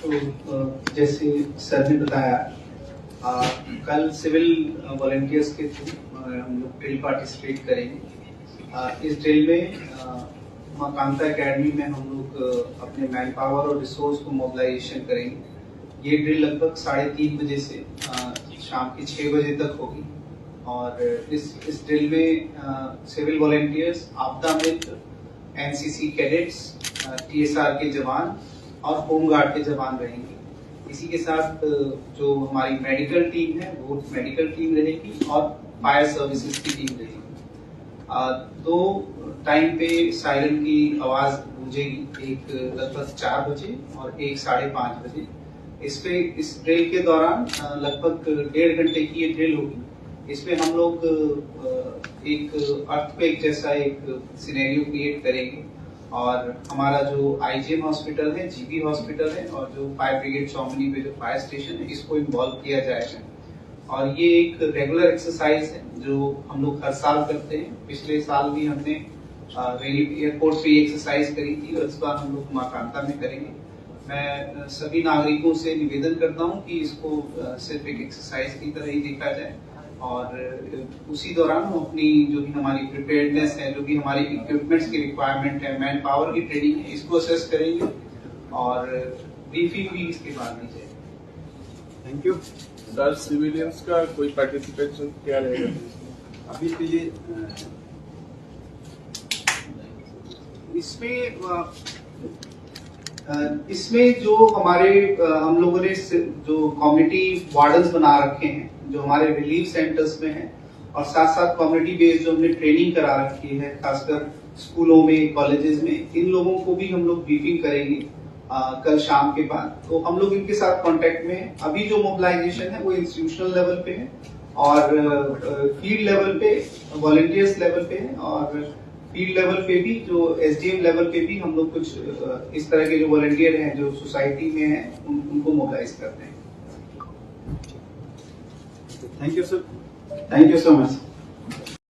तो जैसे सर ने बताया, कल सिविल वॉलंटियर्स के थ्रू हम लोग ड्रिल पार्टिसिपेट करेंगे। इस ड्रिल में मां कांता एकेडमी में हम लोग अपने मैन पावर और रिसोर्स को मोबिलाइजेशन करेंगे। ये ड्रिल लगभग 3:30 बजे से शाम के 6 बजे तक होगी और इस ड्रिल में सिविल वॉलंटियर्स, आपदा मित्र, एनसीसी कैडेट्स, टीएसआर के जवान और होमगार्ड के जवान रहेंगे। इसी के साथ जो हमारी मेडिकल टीम है वो मेडिकल टीम रहेगी और फायर सर्विसेज की टीम रहेगी। दो टाइम पे सायरन की आवाज गूंजेगी, एक लगभग 4 बजे और एक 5:30 बजे। इस ड्रिल के दौरान लगभग 1.5 घंटे की ये ड्रिल होगी। इसमें हम लोग एक अर्थक्वेक जैसा एक सिनेरियो क्रिएट करेंगे और हमारा जो आईजीएम हॉस्पिटल है, जीबी हॉस्पिटल है और जो फायर ब्रिगेड चौमनी पे जो फायर स्टेशन है, इसको इन्वॉल्व किया जाएगा। और ये एक रेगुलर एक्सरसाइज है जो हम लोग हर साल करते हैं। पिछले साल भी हमने एयरपोर्ट पे एक्सरसाइज करी थी और इस बार हम लोग मां कांता में करेंगे। मैं सभी नागरिकों से निवेदन करता हूं कि इसको सिर्फ एक एक्सरसाइज की तरह ही देखा जाए और उसी दौरान हम अपनी जो भी हमारी प्रिपेयर्डनेस है, जो भी हमारी इक्विपमेंट्स की रिक्वायरमेंट है, मैन पावर की ट्रेनिंग है, इसको असेस करेंगे और ब्रीफिंग भी इसके बाद दी जाएगी। Thank you sir. सिविलियंस का कोई पार्टिसिपेशन क्या रहेगा? अभी तो ये इसमें जो हमारे हम लोगों ने जो कम्युनिटी वार्डन्स बना रखे हैं, जो हमारे रिलीफ सेंटर्स में हैं और साथ साथ कम्युनिटी बेस्ड जो हमने ट्रेनिंग करा रखी है, खासकर स्कूलों में, कॉलेजेस में, इन लोगों को भी हम लोग ब्रीफिंग करेंगे कल शाम के बाद। तो हम लोग इनके साथ कांटेक्ट में हैं। अभी जो मोबिलाइजेशन है वो इंस्टीट्यूशनल लेवल पे है और फील्ड लेवल पे, वॉलंटियर्स लेवल पे है और फील्ड लेवल पे भी जो एसडीएम लेवल पे भी हम लोग कुछ इस तरह के जो वॉलंटियर हैं जो सोसाइटी में हैं उनको मोबिलाइज करते हैं। Thank you sir. Thank you so much.